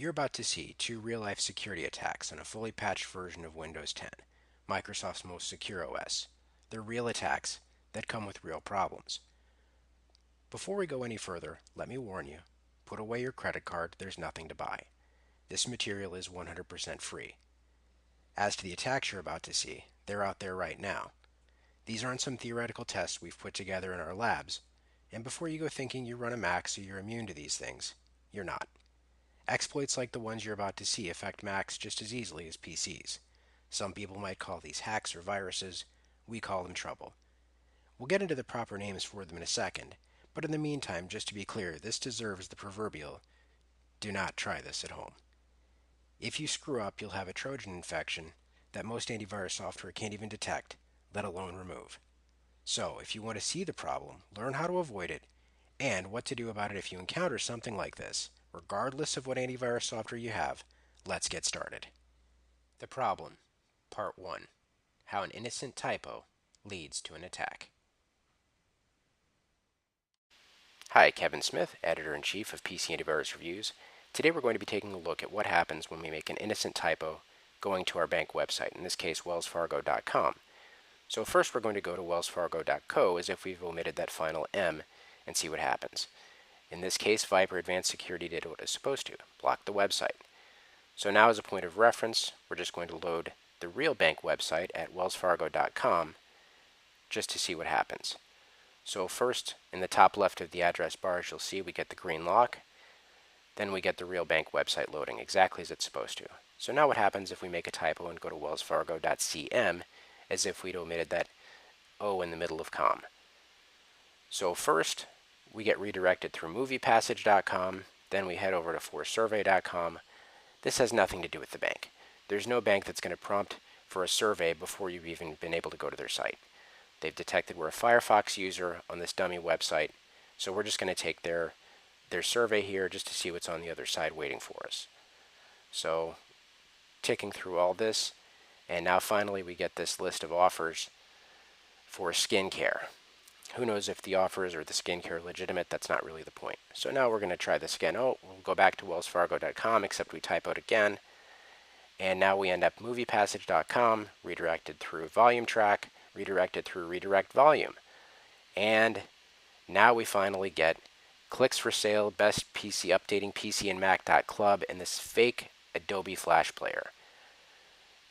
You're about to see two real-life security attacks on a fully patched version of Windows 10, Microsoft's most secure OS. They're real attacks that come with real problems. Before we go any further, let me warn you, put away your credit card, there's nothing to buy. This material is 100% free. As to the attacks you're about to see, they're out there right now. These aren't some theoretical tests we've put together in our labs, and before you go thinking you run a Mac so you're immune to these things, you're not. Exploits like the ones you're about to see affect Macs just as easily as PCs. Some people might call these hacks or viruses. We call them trouble. We'll get into the proper names for them in a second, but in the meantime, just to be clear, this deserves the proverbial, do not try this at home. If you screw up, you'll have a Trojan infection that most antivirus software can't even detect, let alone remove. So, if you want to see the problem, learn how to avoid it, and what to do about it if you encounter something like this, regardless of what antivirus software you have, let's get started. The problem, Part 1. How an innocent typo leads to an attack. Hi, Kevin Smith, Editor-in-Chief of PC Antivirus Reviews. Today we're going to be taking a look at what happens when we make an innocent typo going to our bank website, in this case WellsFargo.com. So first we're going to go to WellsFargo.co as if we've omitted that final M and see what happens. In this case, Viper Advanced Security did what it's supposed to, block the website. So now as a point of reference, we're just going to load the real bank website at WellsFargo.com just to see what happens. So first, in the top left of the address bars, you'll see we get the green lock. Then we get the real bank website loading exactly as it's supposed to. So now what happens if we make a typo and go to WellsFargo.cm as if we'd omitted that O in the middle of com. So first, we get redirected through moviepassage.com, then we head over to forsurvey.com. This has nothing to do with the bank. There's no bank that's going to prompt for a survey before you've even been able to go to their site. They've detected we're a Firefox user on this dummy website, so we're just going to take their survey here just to see what's on the other side waiting for us. So ticking through all this, and now finally we get this list of offers for skincare. Who knows if the offers or the skincare are legitimate? That's not really the point. So now we're going to try this again. Oh, we'll go back to WellsFargo.com, except we typoed again. And now we end up moviepassage.com, redirected through volume track, redirected through redirect volume. And now we finally get clicks for sale, best PC updating PC and Mac.club, and this fake Adobe Flash player.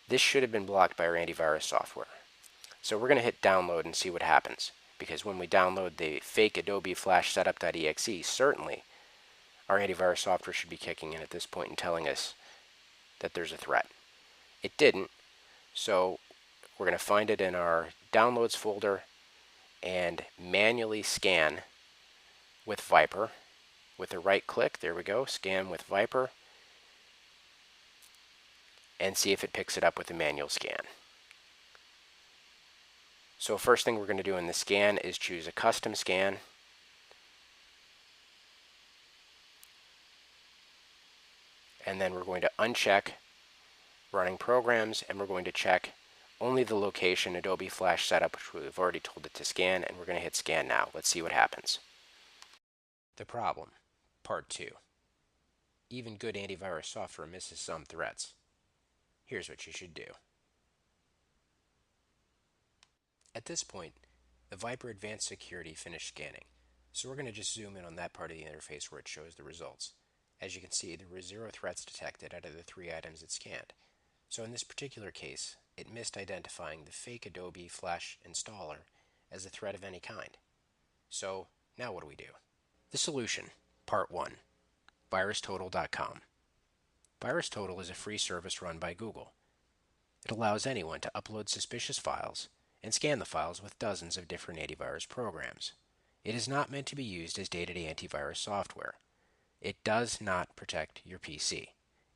This should have been blocked by our antivirus software. So we're going to hit download and see what happens. Because when we download the fake Adobe Flash setup.exe, certainly our antivirus software should be kicking in at this point and telling us that there's a threat. It didn't, so we're going to find it in our downloads folder and manually scan with Viper. With a right click, there we go, scan with Viper, and see if it picks it up with a manual scan. So first thing we're going to do in the scan is choose a custom scan. And then we're going to uncheck running programs, and we're going to check only the location Adobe Flash setup, which we've already told it to scan, and we're going to hit scan now. Let's see what happens. The problem, Part 2. Even good antivirus software misses some threats. Here's what you should do. At this point, the Viper Advanced Security finished scanning, so we're going to just zoom in on that part of the interface where it shows the results. As you can see, there were 0 threats detected out of the 3 items it scanned. So in this particular case, it missed identifying the fake Adobe Flash installer as a threat of any kind. So now what do we do? The solution, Part 1, VirusTotal.com. VirusTotal is a free service run by Google. It allows anyone to upload suspicious files and scan the files with dozens of different antivirus programs. It is not meant to be used as day-to-day antivirus software. It does not protect your PC.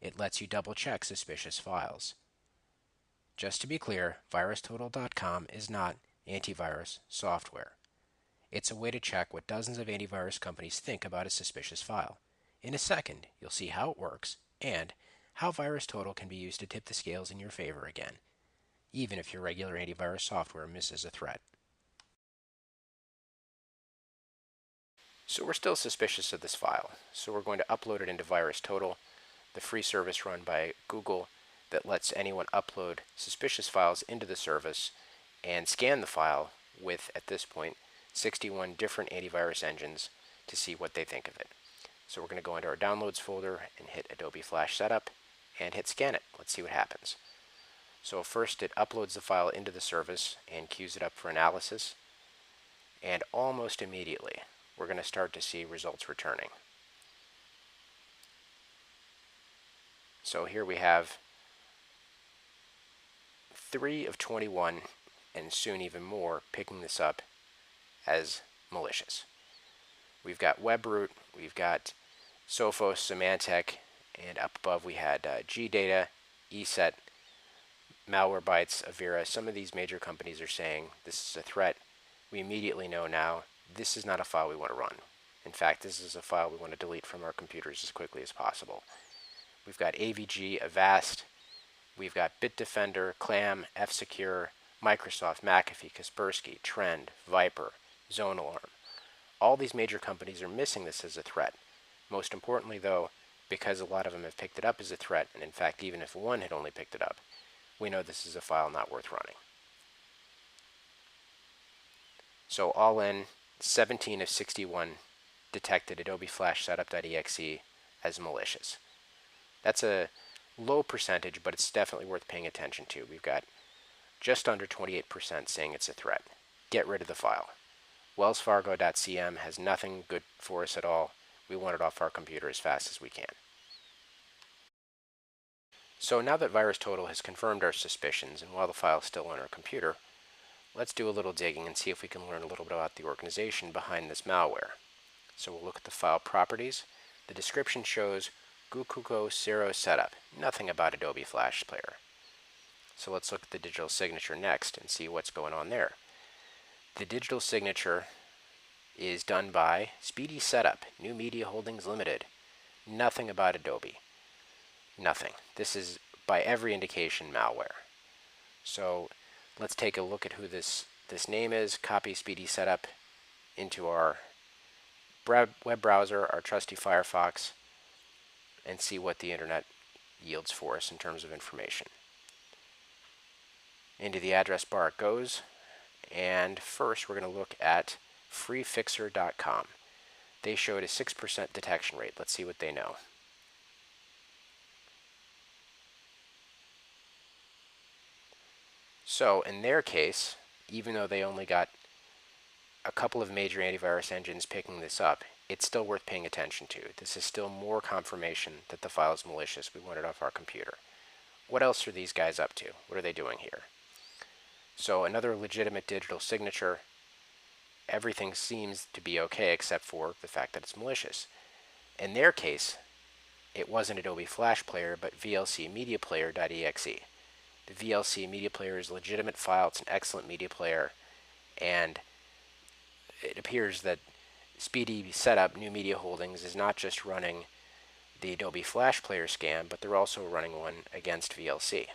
It lets you double-check suspicious files. Just to be clear, VirusTotal.com is not antivirus software. It's a way to check what dozens of antivirus companies think about a suspicious file. In a second, you'll see how it works and how VirusTotal can be used to tip the scales in your favor again, even if your regular antivirus software misses a threat. So we're still suspicious of this file, so we're going to upload it into VirusTotal. the free service run by Google that lets anyone upload suspicious files into the service and scan the file with, at this point, 61 different antivirus engines to see what they think of it. So we're going to go into our Downloads folder and hit Adobe Flash Setup and hit Scan it. Let's see what happens. So first it uploads the file into the service and queues it up for analysis. And almost immediately, we're going to start to see results returning. So here we have 3 of 21, and soon even more, picking this up as malicious. We've got WebRoot, we've got Sophos, Symantec, and up above we had GData, ESET, Malwarebytes, Avira. Some of these major companies are saying this is a threat. We immediately know now this is not a file we want to run. In fact, this is a file we want to delete from our computers as quickly as possible. We've got AVG, Avast, we've got Bitdefender, Clam, F-Secure, Microsoft, McAfee, Kaspersky, Trend, Viper, ZoneAlarm. All these major companies are missing this as a threat. Most importantly, though, because a lot of them have picked it up as a threat, and in fact, even if one had only picked it up, we know this is a file not worth running. So all in, 17 of 61 detected Adobe Flash Setup.exe as malicious. That's a low percentage, but it's definitely worth paying attention to. We've got just under 28% saying it's a threat. Get rid of the file. WellsFargo.cm has nothing good for us at all. We want it off our computer as fast as we can. So now that VirusTotal has confirmed our suspicions, and while the file is still on our computer, let's do a little digging and see if we can learn a little bit about the organization behind this malware. So we'll look at the file properties. The description shows Gukuko Zero Setup. Nothing about Adobe Flash Player. So let's look at the digital signature next and see what's going on there. The digital signature is done by Speedy Setup, New Media Holdings Limited. Nothing about Adobe. Nothing. This is, by every indication, malware. So let's take a look at who this name is. Copy Speedy Setup into our web browser, our trusty Firefox, and see what the internet yields for us in terms of information. Into the address bar it goes, and first we're going to look at freefixer.com. They showed a 6% detection rate. Let's see what they know. So in their case, even though they only got a couple of major antivirus engines picking this up, it's still worth paying attention to. This is still more confirmation that the file is malicious. We want it off our computer. What else are these guys up to? What are they doing here? So another legitimate digital signature. Everything seems to be okay except for the fact that it's malicious. In their case, it wasn't Adobe Flash Player, but VLC Media Player.exe. The VLC Media Player is a legitimate file. It's an excellent media player, and it appears that Speedy Setup, New Media Holdings, is not just running the Adobe Flash Player scam, but they're also running one against VLC.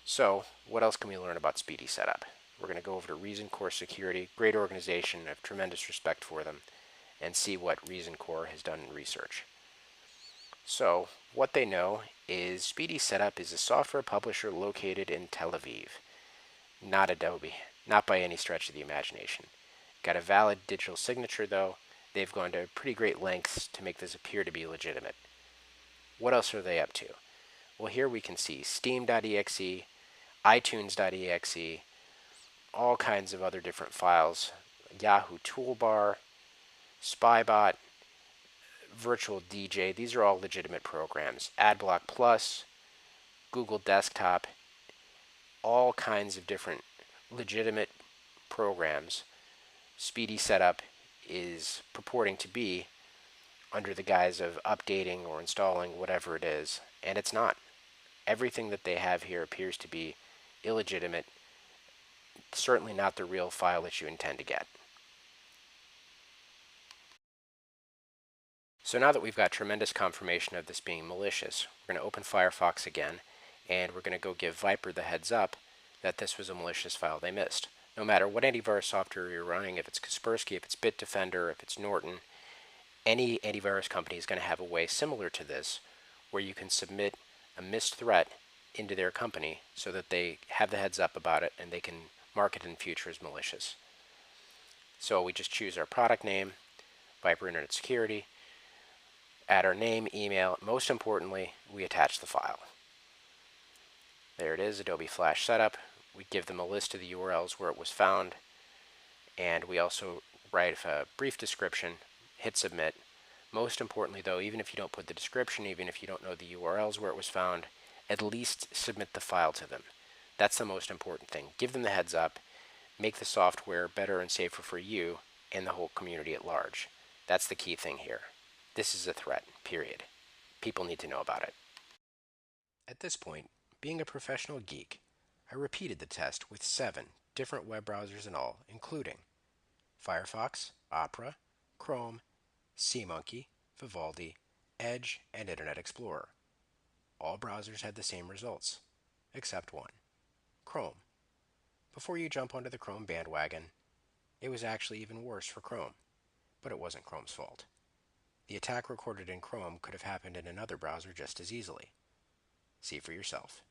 So what else can we learn about Speedy Setup? We're going to go over to Reason Core Security. Great organization. I have tremendous respect for them, and see what Reason Core has done in research. So what they know is Speedy Setup is a software publisher located in Tel Aviv. Not Adobe. Not by any stretch of the imagination. Got a valid digital signature, though. They've gone to pretty great lengths to make this appear to be legitimate. What else are they up to? Well, here we can see Steam.exe, iTunes.exe, all kinds of other different files, Yahoo Toolbar, Spybot, Virtual DJ. These are all legitimate programs. AdBlock Plus, Google Desktop, all kinds of different legitimate programs. Speedy Setup is purporting to be under the guise of updating or installing whatever it is, and it's not. Everything that they have here appears to be illegitimate, certainly not the real file that you intend to get. So now that we've got tremendous confirmation of this being malicious, we're going to open Firefox again, and we're going to go give Viper the heads up that this was a malicious file they missed. No matter what antivirus software you're running, if it's Kaspersky, if it's Bitdefender, if it's Norton, any antivirus company is going to have a way similar to this where you can submit a missed threat into their company so that they have the heads up about it and they can mark it in future as malicious. So we just choose our product name, Viper Internet Security, add our name, email. Most importantly, we attach the file. There it is, Adobe Flash Setup. We give them a list of the URLs where it was found, and we also write a brief description, hit submit. Most importantly though, even if you don't put the description, even if you don't know the URLs where it was found, at least submit the file to them. That's the most important thing. Give them the heads up, make the software better and safer for you and the whole community at large. That's the key thing here. This is a threat, period. People need to know about it. At this point, being a professional geek, I repeated the test with 7 different web browsers in all, including Firefox, Opera, Chrome, SeaMonkey, Vivaldi, Edge, and Internet Explorer. All browsers had the same results, except one, Chrome. Before you jump onto the Chrome bandwagon, it was actually even worse for Chrome, but it wasn't Chrome's fault. The attack recorded in Chrome could have happened in another browser just as easily. See for yourself.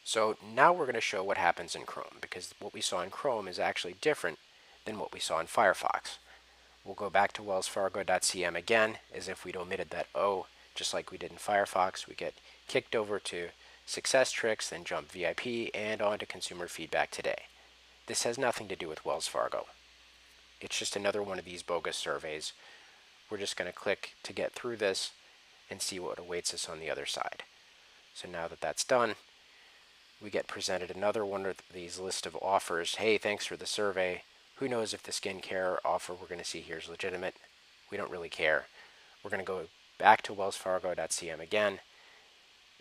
So now we're going to show what happens in Chrome, because what we saw in Chrome is actually different than what we saw in Firefox. We'll go back to WellsFargo.cm again, as if we'd omitted that O, just like we did in Firefox. We get kicked over to Success Tricks, then jump VIP, and on to Consumer Feedback Today. This has nothing to do with Wells Fargo. It's just another one of these bogus surveys. We're just going to click to get through this and see what awaits us on the other side. So now that that's done, we get presented another one of these list of offers. Hey, thanks for the survey. Who knows if the skincare offer we're going to see here is legitimate? We don't really care. We're going to go back to WellsFargo.cm again.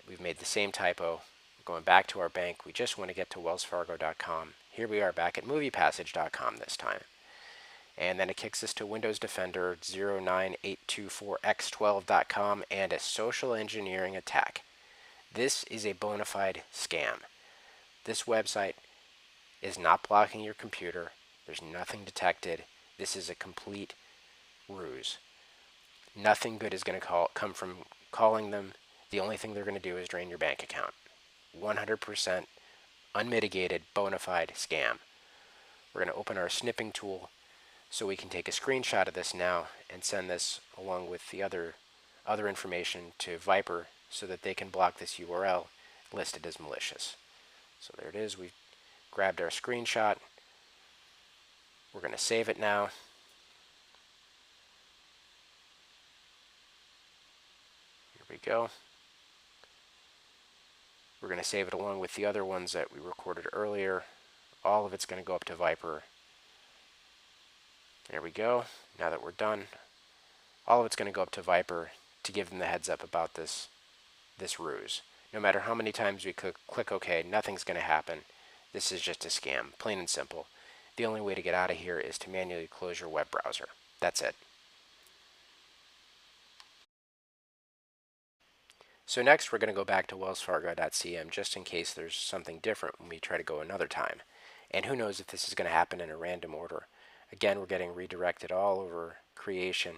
We've made the same typo. We're going back to our bank. We just want to get to WellsFargo.com. Here we are back at MoviePassage.com this time. And then it kicks us to Windows Defender 09824x12.com and a social engineering attack. This is a bona fide scam. This website is not blocking your computer. There's nothing detected. This is a complete ruse. Nothing good is going to come from calling them. The only thing they're going to do is drain your bank account. 100% unmitigated, bona fide scam. We're going to open our snipping tool so we can take a screenshot of this now and send this along with the other information to Viper so that they can block this URL listed as malicious. So there it is. We've grabbed our screenshot. We're going to save it now. Here we go. We're going to save it along with the other ones that we recorded earlier. All of it's going to go up to Viper. There we go. Now that we're done, all of it's going to go up to Viper to give them the heads up about this ruse. No matter how many times we click OK, nothing's going to happen. This is just a scam, plain and simple. The only way to get out of here is to manually close your web browser. That's it. So next we're going to go back to WellsFargo.cm just in case there's something different when we try to go another time. And who knows if this is going to happen in a random order. Again, we're getting redirected all over creation.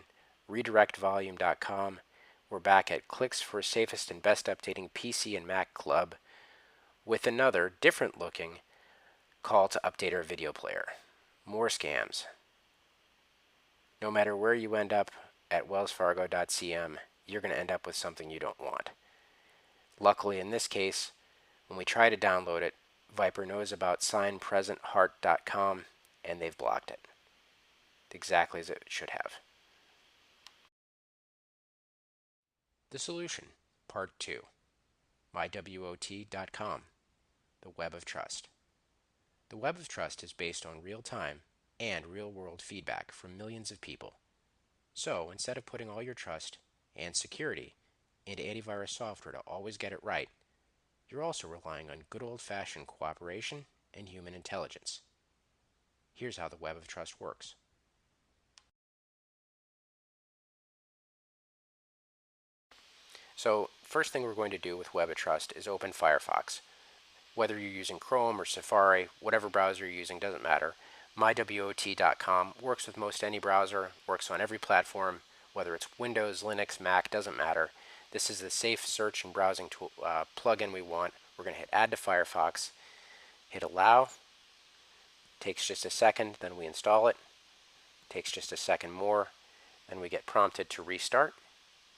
RedirectVolume.com. We're back at Clicks for Safest and Best Updating PC and Mac Club with another different looking call to update our video player. More scams. No matter where you end up at WellsFargo.cm, you're going to end up with something you don't want. Luckily, in this case, when we try to download it, Viper knows about signpresentheart.com and they've blocked it. Exactly as it should have. The solution, Part 2. mywot.com, the Web of Trust. The Web of Trust is based on real-time and real-world feedback from millions of people. So, instead of putting all your trust and security into antivirus software to always get it right, you're also relying on good old-fashioned cooperation and human intelligence. Here's how the Web of Trust works. So, first thing we're going to do with Web of Trust is open Firefox. Whether you're using Chrome or Safari, whatever browser you're using doesn't matter. mywot.com works with most any browser, works on every platform, whether it's Windows, Linux, Mac, doesn't matter. This is the safe search and browsing tool, plugin we want. We're going to hit Add to Firefox, hit Allow. Takes just a second, then we install it. Takes just a second more, then we get prompted to restart.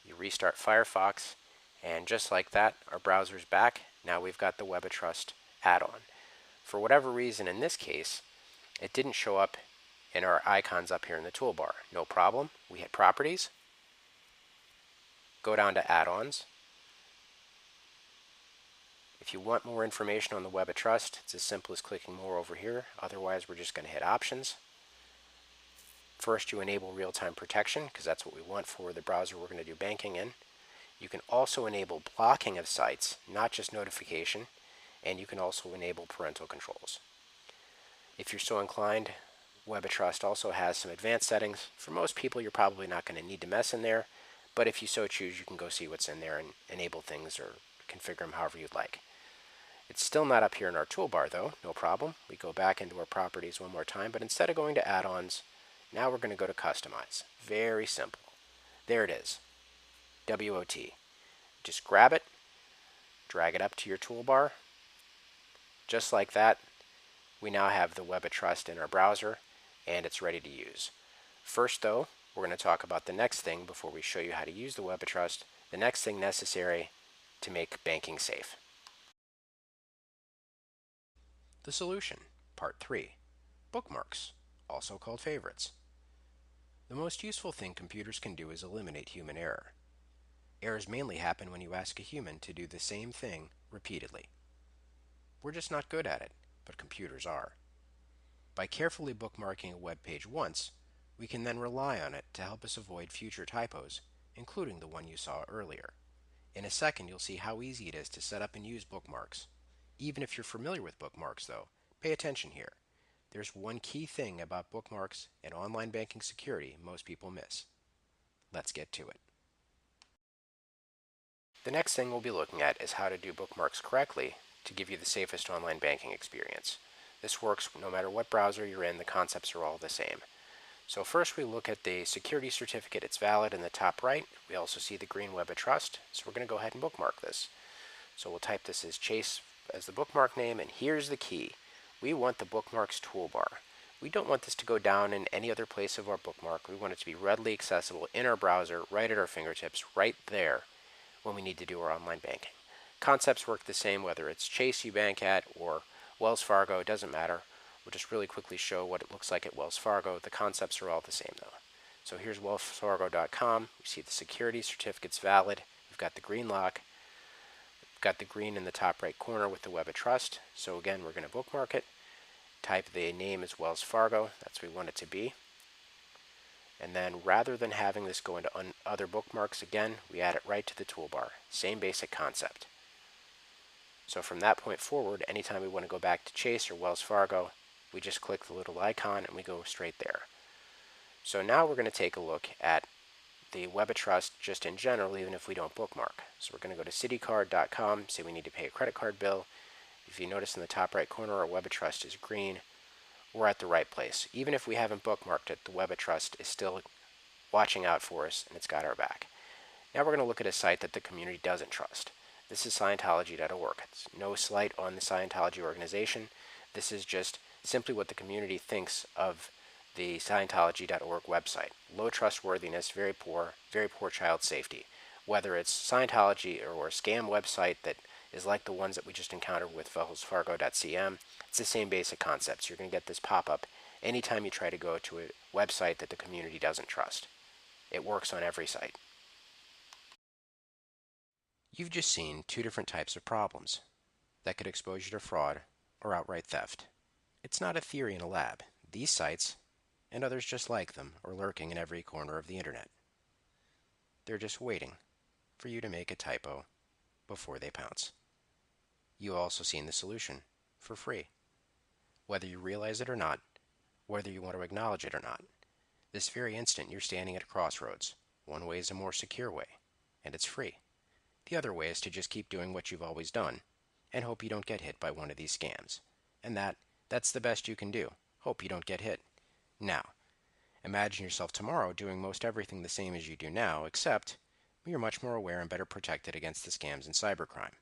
You restart Firefox, and just like that, our browser's back. Now we've got the Web of Trust add-on. For whatever reason, in this case, it didn't show up in our icons up here in the toolbar. No problem. We hit Properties, go down to Add-ons. If you want more information on the Web of Trust, it's as simple as clicking More over here. Otherwise, we're just going to hit Options. First, you enable real-time protection, because that's what we want for the browser we're going to do banking in. You can also enable blocking of sites, not just notification, and you can also enable parental controls. If you're so inclined, Web of Trust also has some advanced settings. For most people, you're probably not going to need to mess in there, but if you so choose, you can go see what's in there and enable things or configure them however you'd like. It's still not up here in our toolbar though, no problem. We go back into our properties one more time, but instead of going to add-ons, now we're going to go to customize. Very simple. There it is. WOT. Just grab it, drag it up to your toolbar. Just like that, we now have the Web of Trust in our browser, and it's ready to use. First though, we're going to talk about the next thing before we show you how to use the Web of Trust, the next thing necessary to make banking safe. The solution, Part 3. Bookmarks, also called favorites. The most useful thing computers can do is eliminate human error. Errors mainly happen when you ask a human to do the same thing repeatedly. We're just not good at it, but computers are. By carefully bookmarking a web page once, we can then rely on it to help us avoid future typos, including the one you saw earlier. In a second, you'll see how easy it is to set up and use bookmarks. Even if you're familiar with bookmarks, though, pay attention here. There's one key thing about bookmarks and online banking security most people miss. Let's get to it. The next thing we'll be looking at is how to do bookmarks correctly to give you the safest online banking experience. This works no matter what browser you're in, the concepts are all the same. So first we look at the security certificate. It's valid in the top right. We also see the green Web of Trust, so we're going to go ahead and bookmark this. So we'll type this as Chase as the bookmark name, and here's the key. We want the bookmarks toolbar. We don't want this to go down in any other place of our bookmark. We want it to be readily accessible in our browser, right at our fingertips, right there when we need to do our online banking. Concepts work the same whether it's Chase you bank at or Wells Fargo, it doesn't matter. We'll just really quickly show what it looks like at Wells Fargo. The concepts are all the same though. So here's WellsFargo.com. You see the security certificate's valid. We've got the green lock. We've got the green in the top right corner with the Web of Trust. So again, we're going to bookmark it. Type the name as Wells Fargo. That's what we want it to be. And then rather than having this go into other bookmarks again, we add it right to the toolbar. Same basic concept. So from that point forward, anytime we want to go back to Chase or Wells Fargo, we just click the little icon and we go straight there. So now we're going to take a look at the Web of Trust just in general, even if we don't bookmark. So we're going to go to citycard.com, say we need to pay a credit card bill. If you notice in the top right corner, our Web of Trust is green. We're at the right place. Even if we haven't bookmarked it, the Web of Trust is still watching out for us, and it's got our back. Now we're going to look at a site that the community doesn't trust. This is Scientology.org. It's no slight on the Scientology organization. This is just simply what the community thinks of the Scientology.org website. Low trustworthiness, very poor child safety. Whether it's Scientology or a scam website that is like the ones that we just encountered with WellsFargo.cm, it's the same basic concepts. You're going to get this pop-up anytime you try to go to a website that the community doesn't trust. It works on every site. You've just seen two different types of problems that could expose you to fraud or outright theft. It's not a theory in a lab. These sites, and others just like them, are lurking in every corner of the internet. They're just waiting for you to make a typo before they pounce. You've also seen the solution for free. Whether you realize it or not, whether you want to acknowledge it or not, this very instant you're standing at a crossroads. One way is a more secure way, and it's free. The other way is to just keep doing what you've always done and hope you don't get hit by one of these scams. And that's the best you can do. Hope you don't get hit. Now, Imagine yourself tomorrow doing most everything the same as you do now, except you're much more aware and better protected against the scams and cybercrime.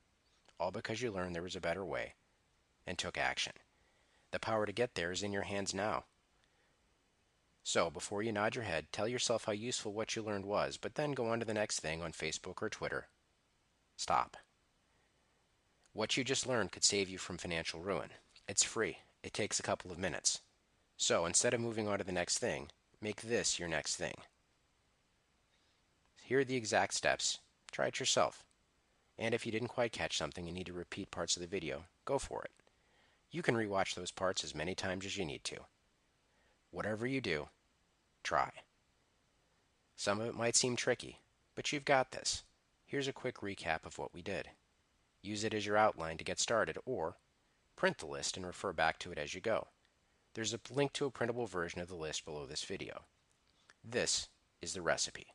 All because you learned there was a better way and took action. The power to get there is in your hands now. So, before you nod your head, tell yourself how useful what you learned was, but then go on to the next thing on Facebook or Twitter. Stop. What you just learned could save you from financial ruin. It's free. It takes a couple of minutes. So, instead of moving on to the next thing, make this your next thing. Here are the exact steps. Try it yourself. And if you didn't quite catch something and need to repeat parts of the video, go for it. You can rewatch those parts as many times as you need to. Whatever you do, try. Some of it might seem tricky, but you've got this. Here's a quick recap of what we did. Use it as your outline to get started, or print the list and refer back to it as you go. There's a link to a printable version of the list below this video. This is the recipe.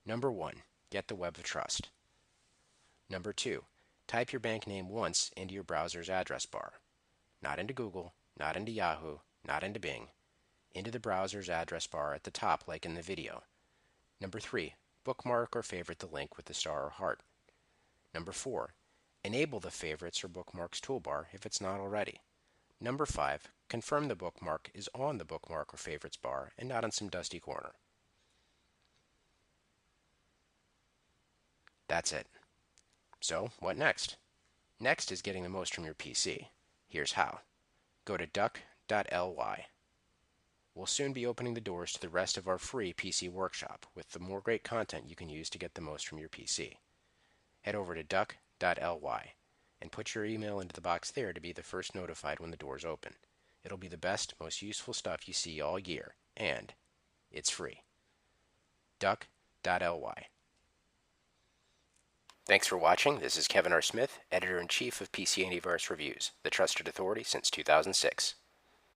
Number 1, get the web of trust. Number 2, type your bank name once into your browser's address bar. Not into Google, not into Yahoo, not into Bing. Into the browser's address bar at the top like in the video. Number 3, bookmark or favorite the link with the star or heart. Number 4, enable the favorites or bookmarks toolbar if it's not already. Number 5, confirm the bookmark is on the bookmark or favorites bar and not in some dusty corner. That's it. So, what next? Next is getting the most from your PC. Here's how. Go to duck.ly. We'll soon be opening the doors to the rest of our free PC workshop with the more great content you can use to get the most from your PC. Head over to duck.ly and put your email into the box there to be the first notified when the doors open. It'll be the best, most useful stuff you see all year, and it's free. duck.ly. Thanks for watching. This is Kevin R. Smith, Editor-in-Chief of PC Antivirus Reviews, the trusted authority since 2006.